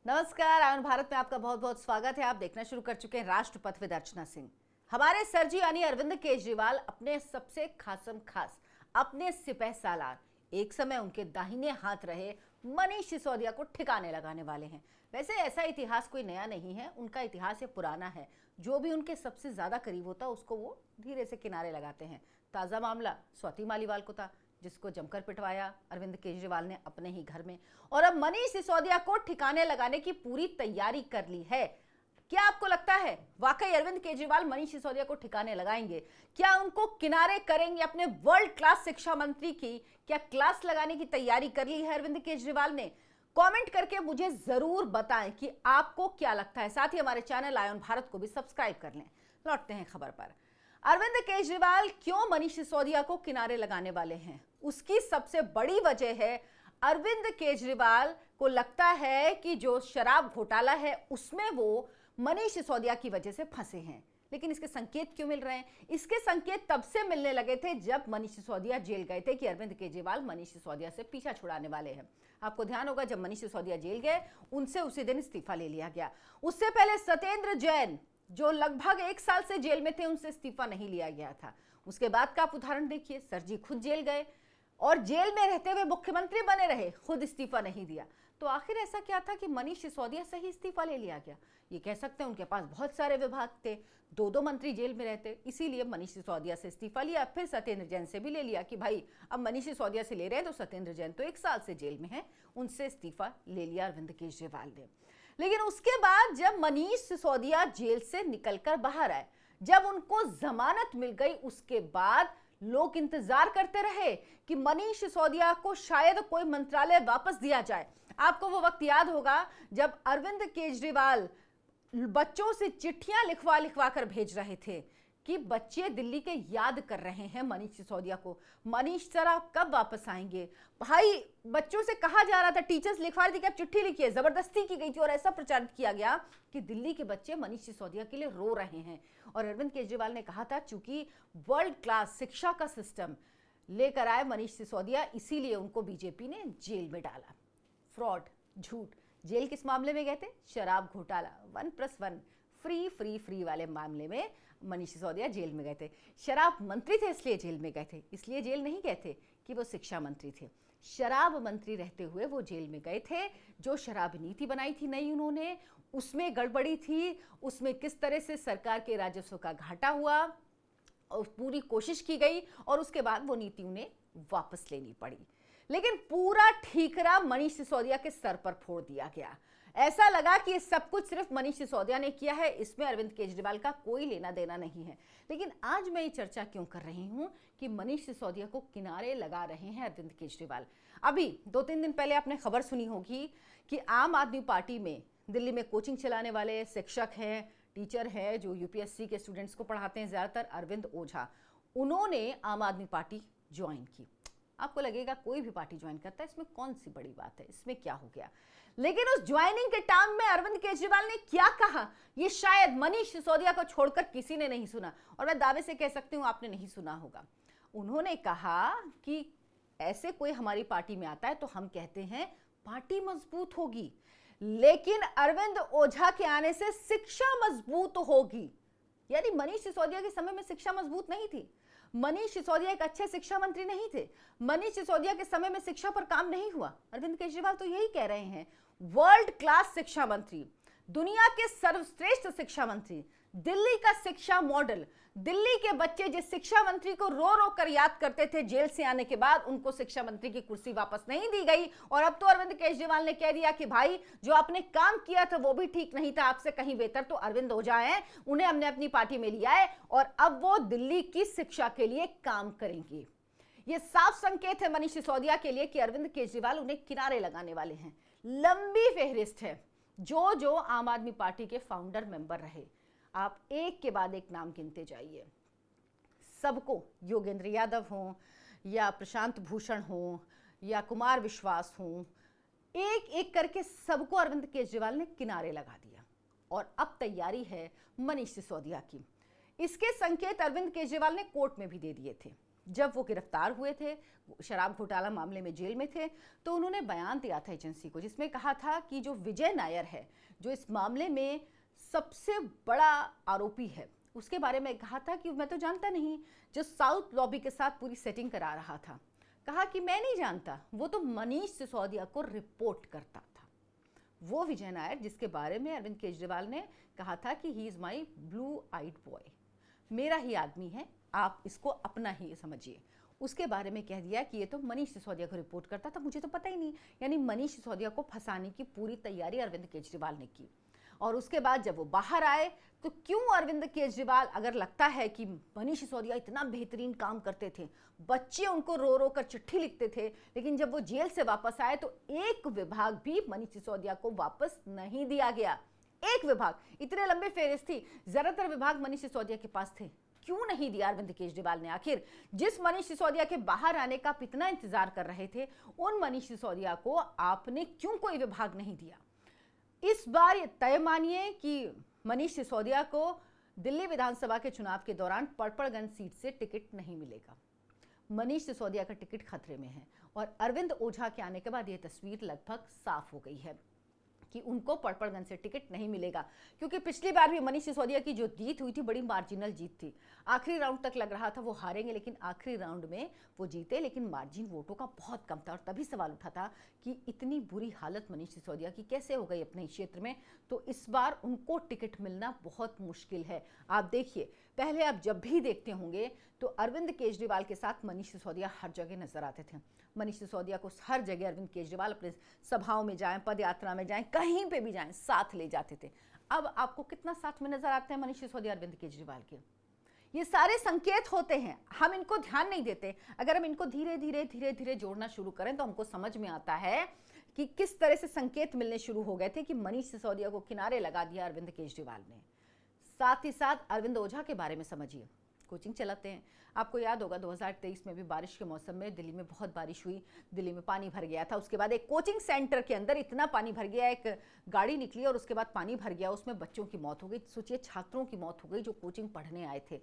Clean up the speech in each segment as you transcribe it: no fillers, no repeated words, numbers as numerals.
नमस्कार, आयन भारत में आपका बहुत बहुत स्वागत है। आप देखना शुरू कर चुके हैं राष्ट्रपथ विद अर्चना सिंह। हमारे सर जी यानी अरविंद केजरीवाल अपने सबसे खासम खास अपने सिपह सालार, एक समय उनके दाहिने हाथ रहे मनीष सिसोदिया को ठिकाने लगाने वाले हैं। वैसे ऐसा इतिहास कोई नया नहीं है, उनका इतिहास ये पुराना है। जो भी उनके सबसे ज्यादा करीब होता उसको वो धीरे से किनारे लगाते हैं। ताजा मामला स्वाति मालीवाल को था, जिसको जमकर पिटवाया अरविंद केजरीवाल ने अपने ही घर में, और अब मनीष सिसोदिया को ठिकाने लगाने की पूरी तैयारी कर ली है। क्या आपको लगता है वाकई अरविंद केजरीवाल मनीष सिसोदिया को ठिकाने लगाएंगे? क्या उनको किनारे करेंगे? अपने वर्ल्ड क्लास शिक्षा मंत्री की क्या क्लास लगाने की तैयारी कर ली है अरविंद केजरीवाल ने? कमेंट करके मुझे जरूर बताएं कि आपको क्या लगता है। साथ ही हमारे चैनल आयन भारत को भी सब्सक्राइब कर लें। लौटते हैं खबर पर। अरविंद केजरीवाल क्यों मनीष सिसोदिया को किनारे लगाने वाले हैं? उसकी सबसे बड़ी वजह है अरविंद केजरीवाल को लगता है कि जो शराब घोटाला है उसमें वो मनीष सिसोदिया की वजह से फंसे हैं। लेकिन इसके संकेत क्यों मिल रहे हैं? इसके संकेत तब से मिलने लगे थे जब मनीष सिसोदिया जेल गए थे कि अरविंद केजरीवाल मनीष सिसोदिया से पीछा छुड़ाने वाले हैं। आपको ध्यान होगा जब मनीष सिसोदिया जेल गए उनसे उसी दिन इस्तीफा ले लिया गया। उससे पहले सत्येंद्र जैन जो लगभग 1 साल से जेल में थे उनसे इस्तीफा नहीं लिया गया था। उसके बाद का आप उदाहरण देखिए, सर जी खुद जेल गए और जेल में रहते हुए मुख्यमंत्री बने रहे, खुद इस्तीफा नहीं दिया। तो आखिर ऐसा क्या था कि मनीष सिसोदिया से ही इस्तीफा ले लिया गया? ये कह सकते हैं उनके पास बहुत सारे विभाग थे, 2-2 मंत्री जेल में रहते, इसीलिए मनीष सिसोदिया से इस्तीफा लिया। फिर सत्येंद्र जैन से भी ले लिया कि भाई अब मनीष सिसोदिया से ले रहे हैं तो सत्येंद्र जैन तो 1 साल से जेल में है, उनसे इस्तीफा ले लिया अरविंद केजरीवाल ने। लेकिन उसके बाद जब मनीष सिसोदिया जेल से निकलकर बाहर आए, जब उनको जमानत मिल गई, उसके बाद लोग इंतजार करते रहे कि मनीष सिसोदिया को शायद कोई मंत्रालय वापस दिया जाए। आपको वो वक्त याद होगा जब अरविंद केजरीवाल बच्चों से चिट्ठियां लिखवा लिखवा कर भेज रहे थे कि बच्चे दिल्ली के याद कर रहे हैं मनीष सिसोदिया को, मनीष सर आप कब वापस आएंगे? भाई बच्चों से कहा जा रहा था, टीचर्स लिखवा रही थी कि आप चिट्ठी लिखिए, जबरदस्ती की गई थी और ऐसा प्रचारित किया गया कि दिल्ली के बच्चे मनीष सिसोदिया के लिए रो रहे हैं। और अरविंद केजरीवाल ने कहा था चूंकि वर्ल्ड क्लास शिक्षा का सिस्टम लेकर आए मनीष सिसोदिया, इसीलिए उनको बीजेपी ने जेल में डाला। फ्रॉड, झूठ। जेल किस मामले में गए थे? शराब घोटाला, 1+1 फ्री वाले मामले में मनीष सिसोदिया जेल में गए थे। शराब मंत्री थे इसलिए जेल में गए थे, इसलिए जेल नहीं गए थे कि वो शिक्षा मंत्री थे। शराब मंत्री रहते हुए वो जेल में गए थे। जो शराब नीति बनाई थी नई उन्होंने, उसमें गड़बड़ी थी, उसमें किस तरह से सरकार के राजस्व का घाटा हुआ और पूरी कोशिश की गई और उसके बाद वो नीति उन्हें वापस लेनी पड़ी। लेकिन पूरा ठीकरा मनीष सिसोदिया के सर पर फोड़ दिया गया। ऐसा लगा कि ये सब कुछ सिर्फ मनीष सिसोदिया ने किया है, इसमें अरविंद केजरीवाल का कोई लेना देना नहीं है। लेकिन आज मैं ये चर्चा क्यों कर रही हूं कि मनीष सिसोदिया को किनारे लगा रहे हैं अरविंद केजरीवाल। अभी 2-3 दिन पहले आपने खबर सुनी होगी कि आम आदमी पार्टी में दिल्ली में कोचिंग चलाने वाले शिक्षक हैं, टीचर हैं जो यूपीएससी के स्टूडेंट्स को पढ़ाते हैं ज्यादातर, अरविंद ओझा, उन्होंने आम आदमी पार्टी ज्वाइन की। आपको लगेगा कोई भी पार्टी ज्वाइन करता है, इसमें कौन सी बड़ी बात है, इसमें क्या हो गया? लेकिन उस ज्वाइनिंग के टाइम में अरविंद केजरीवाल ने क्या कहा, ये शायद मनीष सिसोदिया को छोड़कर किसी ने नहीं सुना, और मैं दावे से कह सकती हूं आपने नहीं सुना होगा। उन्होंने कहा कि ऐसे कोई हमारी पार्टी में आता है तो हम कहते हैं पार्टी मजबूत होगी, लेकिन अरविंद ओझा के आने से शिक्षा मजबूत होगी। यानी मनीष सिसोदिया के समय में शिक्षा मजबूत नहीं थी, मनीष सिसोदिया एक अच्छे शिक्षा मंत्री नहीं थे, मनीष सिसोदिया के समय में शिक्षा पर काम नहीं हुआ। अरविंद केजरीवाल तो यही कह रहे हैं, वर्ल्ड क्लास शिक्षा मंत्री, दुनिया के सर्वश्रेष्ठ शिक्षा मंत्री, दिल्ली का शिक्षा मॉडल, दिल्ली के बच्चे जिस शिक्षा मंत्री को रो रो कर याद करते थे जेल से आने के बाद, उनको शिक्षा मंत्री की कुर्सी वापस नहीं दी गई। और अब तो अरविंद केजरीवाल ने कह दिया कि भाई जो आपने काम किया था वो भी ठीक नहीं था, आपसे कहीं बेहतर तो अरविंद ओझा हैं, उन्हें हमने अपनी पार्टी में लिया है और अब वो दिल्ली की शिक्षा के लिए काम करेंगे। ये साफ संकेत है मनीष सिसोदिया के लिए कि अरविंद केजरीवाल उन्हें किनारे लगाने वाले हैं। लंबी फेहरिस्त है जो जो आम आदमी पार्टी के फाउंडर मेंबर रहे, आप एक के बाद एक नाम गिनते जाइए, सबको, योगेंद्र यादव हो या प्रशांत भूषण हो या कुमार विश्वास हो, एक एक करके सबको अरविंद केजरीवाल ने किनारे लगा दिया। और अब तैयारी है मनीष सिसोदिया की। इसके संकेत अरविंद केजरीवाल ने कोर्ट में भी दे दिए थे। जब वो गिरफ्तार हुए थे, शराब घोटाला मामले में जेल में थे, तो उन्होंने बयान दिया था एजेंसी को, जिसमें कहा था कि जो विजय नायर है, जो इस मामले में सबसे बड़ा आरोपी है, उसके बारे में कहा था कि मैं तो जानता नहीं, जो साउथ लॉबी के साथ पूरी सेटिंग करा रहा था। कहा कि मैं नहीं जानता, वो तो मनीष सिसोदिया को रिपोर्ट करता था। वो विजय नायर जिसके बारे में अरविंद केजरीवाल ने कहा था कि he is my blue eyed boy, मेरा ही आदमी है, आप इसको अपना ही समझिए। उसके बारे में कह दिया कि ये तो मनीष सिसोदिया को रिपोर्ट करता था, मुझे तो पता ही नहीं। यानी मनीष सिसोदिया को फंसाने की पूरी तैयारी अरविंद केजरीवाल ने की। और उसके बाद जब वो बाहर आए तो क्यों अरविंद केजरीवाल, अगर लगता है कि मनीष सिसोदिया इतना बेहतरीन काम करते थे, बच्चे उनको रो रो कर चिट्ठी लिखते थे, लेकिन जब वो जेल से वापस आए तो एक विभाग भी मनीष सिसोदिया को वापस नहीं दिया गया। एक विभाग, इतने लंबे फेरिस्त थी, ज्यादातर विभाग मनीष सिसोदिया के पास थे, क्यों नहीं दिया अरविंद केजरीवाल ने? आखिर जिस मनीष सिसोदिया के बाहर आने का आप इतना इंतजार कर रहे थे, उन मनीष सिसोदिया को आपने क्यों कोई विभाग नहीं दिया? इस बार ये तय मानिए कि मनीष सिसोदिया को दिल्ली विधानसभा के चुनाव के दौरान पड़पड़गंज सीट से टिकट नहीं मिलेगा। मनीष सिसोदिया का टिकट खतरे में है और अरविंद ओझा के आने के बाद यह तस्वीर लगभग साफ हो गई है कि उनको पड़पड़गंज से टिकट नहीं मिलेगा, क्योंकि पिछली बार भी मनीष सिसोदिया की जो जीत हुई थी बड़ी मार्जिनल जीत थी। आखिरी राउंड तक लग रहा था वो हारेंगे, लेकिन आखिरी राउंड में वो जीते, लेकिन मार्जिन वोटों का बहुत कम था। और तभी सवाल उठा था कि इतनी बुरी हालत मनीष सिसोदिया की कैसे हो गई अपने क्षेत्र में, तो इस बार उनको टिकट मिलना बहुत मुश्किल है। आप देखिए, पहले आप जब भी देखते होंगे तो अरविंद केजरीवाल के साथ मनीष सिसोदिया हर जगह नजर आते थे। मनीष सिसोदिया को हर जगह अरविंद केजरीवाल अपने सभाओं में जाएं, पद यात्रा में जाएं, कहीं पे भी जाएं, साथ ले जाते थे। अब आपको कितना साथ में नजर आते हैं मनीष सिसोदिया अरविंद केजरीवाल के? ये सारे संकेत होते हैं, हम इनको ध्यान नहीं देते। अगर हम इनको धीरे धीरे धीरे धीरे जोड़ना शुरू करें तो हमको समझ में आता है कि किस तरह से संकेत मिलने शुरू हो गए थे कि मनीष सिसोदिया को किनारे लगा दिया अरविंद केजरीवाल ने। साथ ही साथ अरविंद ओझा के बारे में समझिए, कोचिंग चलाते हैं। आपको याद होगा 2023 में भी बारिश के मौसम में दिल्ली में बहुत बारिश हुई, दिल्ली में पानी भर गया था। उसके बाद एक कोचिंग सेंटर के अंदर इतना पानी भर गया, एक गाड़ी निकली और उसके बाद पानी भर गया, उसमें बच्चों की मौत हो गई। सोचिए, छात्रों की मौत हो गई जो कोचिंग पढ़ने आए थे।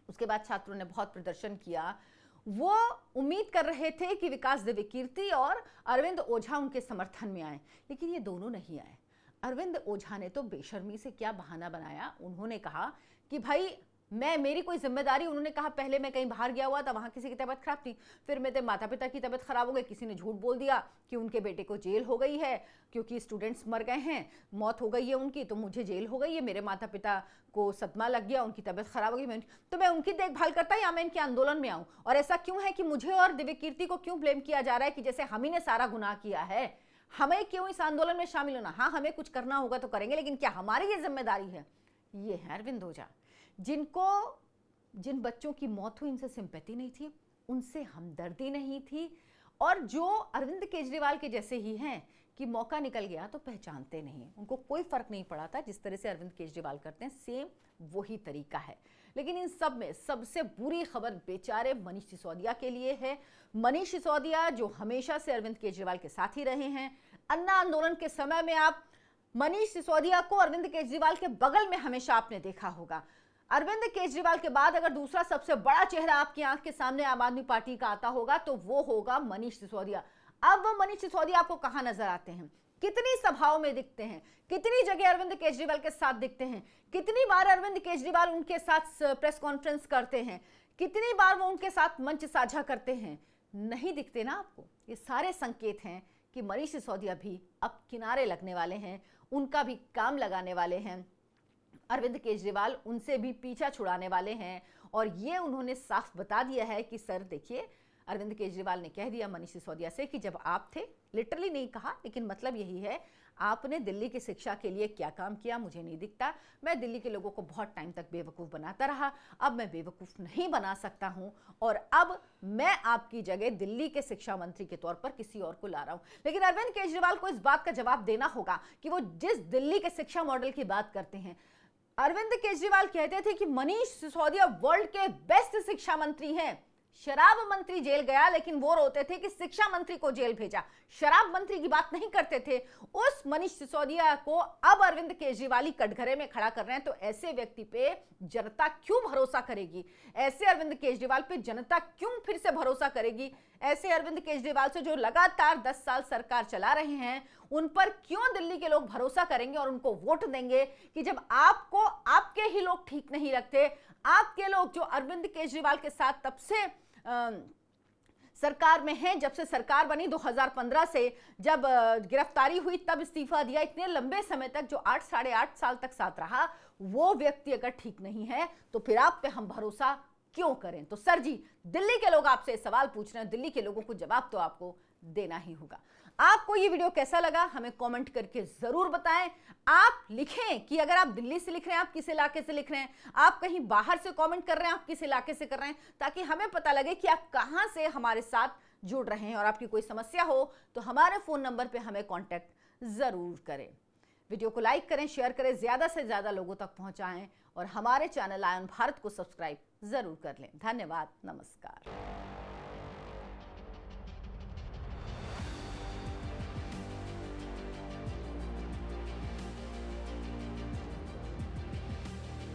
उसके बाद छात्रों ने बहुत प्रदर्शन किया। वो उम्मीद कर रहे थे कि विकास दिव्य कीर्ति और अरविंद ओझा उनके समर्थन में आए, लेकिन ये दोनों नहीं आए। अरविंद ओझा ने तो बेशर्मी से क्या बहाना बनाया, उन्होंने कहा कि भाई मेरी कोई जिम्मेदारी, उन्होंने कहा पहले मैं कहीं बाहर गया हुआ था, वहां किसी की तबीयत खराब थी, फिर मेरे माता पिता की तबीयत खराब हो गई, किसी ने झूठ बोल दिया कि उनके बेटे को जेल हो गई है क्योंकि स्टूडेंट्स मर गए हैं, मौत हो गई है उनकी, तो मुझे जेल हो गई है, मेरे माता पिता को सदमा लग गया, उनकी तबीयत खराब हो गई, तो मैं उनकी देखभाल करता या मैं इनके आंदोलन में आऊं? और ऐसा क्यों है कि मुझे और दिव्य कीर्ति को क्यों ब्लेम किया जा रहा है कि जैसे हम ही ने सारा गुनाह किया है, हमें क्यों इस आंदोलन में शामिल होना? हाँ, हमें कुछ करना होगा तो करेंगे, लेकिन क्या हमारी ये जिम्मेदारी है? ये है अरविंद ओझा, जिन बच्चों की मौत हुई इनसे सिंपैथी नहीं थी, उनसे हमदर्दी नहीं थी, और जो अरविंद केजरीवाल के जैसे ही हैं कि मौका निकल गया तो पहचानते नहीं, उनको कोई फर्क नहीं पड़ा था। जिस तरह से अरविंद केजरीवाल करते हैं सेम वही तरीका है। लेकिन इन सब में सबसे बुरी खबर बेचारे मनीष सिसोदिया के लिए है। मनीष सिसोदिया जो हमेशा से अरविंद केजरीवाल के साथ ही रहे हैं, अन्ना आंदोलन के समय में आप मनीष सिसोदिया को अरविंद केजरीवाल के बगल में हमेशा आपने देखा होगा। अरविंद केजरीवाल के बाद अगर दूसरा सबसे बड़ा चेहरा आपकी आंख के सामने आम आदमी पार्टी का आता होगा तो वो होगा मनीष सिसोदिया। अब वो मनीष सिसोदिया आपको कहां नजर आते हैं, कितनी सभाओं में दिखते हैं, कितनी जगह अरविंद केजरीवाल के साथ दिखते हैं, कितनी बार अरविंद केजरीवाल उनके साथ प्रेस कॉन्फ्रेंस करते हैं, कितनी बार वो उनके साथ मंच साझा करते हैं? नहीं दिखते ना आपको? ये सारे संकेत हैं कि मनीष सिसोदिया भी अब किनारे लगने वाले हैं, उनका भी काम लगाने वाले हैं। अरविंद केजरीवाल उनसे भी पीछा छुड़ाने वाले हैं, और ये उन्होंने साफ बता दिया है कि सर देखिए, अरविंद केजरीवाल ने कह दिया मनीष सिसोदिया से कि जब आप थे, लिटरली नहीं कहा लेकिन मतलब यही है, आपने दिल्ली की शिक्षा के लिए क्या काम किया मुझे नहीं दिखता। मैं दिल्ली के लोगों को बहुत टाइम तक बेवकूफ़ बनाता रहा, अब मैं बेवकूफ़ नहीं बना सकता हूं, और अब मैं आपकी जगह दिल्ली के शिक्षा मंत्री के तौर पर किसी और को ला रहा हूं। लेकिन अरविंद केजरीवाल को इस बात का जवाब देना होगा कि वो जिस दिल्ली के शिक्षा मॉडल की बात करते हैं, अरविंद केजरीवाल कहते थे कि मनीष सिसोदिया वर्ल्ड के बेस्ट शिक्षा मंत्री हैं, शराब मंत्री जेल गया, लेकिन वो रोते थे कि शिक्षा मंत्री को जेल भेजा, शराब मंत्री की बात नहीं करते थे। उस मनीष सिसोदिया को अब अरविंद केजरीवाल ही कटघरे में खड़ा कर रहे हैं। तो ऐसे व्यक्ति पे जनता क्यों भरोसा करेगी? ऐसे अरविंद केजरीवाल पे जनता क्यों फिर से भरोसा करेगी? ऐसे अरविंद केजरीवाल से जो लगातार 10 साल सरकार चला रहे हैं, उन पर क्यों दिल्ली के लोग भरोसा करेंगे और उनको वोट देंगे कि जब आपको आपके ही लोग ठीक नहीं लगते? आपके लोग जो अरविंद केजरीवाल के साथ तब से सरकार में हैं, जब से सरकार बनी 2015 से, जब गिरफ्तारी हुई तब इस्तीफा दिया, इतने लंबे समय तक जो 8 साढ़े 8 साल तक साथ रहा, वो व्यक्ति अगर ठीक नहीं है तो फिर आप पे हम भरोसा क्यों करें? तो सर जी, दिल्ली के लोग आपसे सवाल पूछ रहे हैं, दिल्ली के लोगों को जवाब तो आपको देना ही होगा। आपको ये वीडियो कैसा लगा हमें कमेंट करके जरूर बताएं। आप लिखें कि अगर आप दिल्ली से लिख रहे हैं, आप किस इलाके से लिख रहे हैं, आप कहीं बाहर से कमेंट कर रहे हैं, आप किस इलाके से कर रहे हैं, ताकि हमें पता लगे कि आप कहां से हमारे साथ जुड़ रहे हैं। और आपकी कोई समस्या हो तो हमारे फोन नंबर पे हमें कांटेक्ट जरूर करें। वीडियो को लाइक करें, शेयर करें, ज्यादा से ज्यादा लोगों तक पहुंचाएं और हमारे चैनल आयन भारत को सब्सक्राइब जरूर कर लें। धन्यवाद, नमस्कार।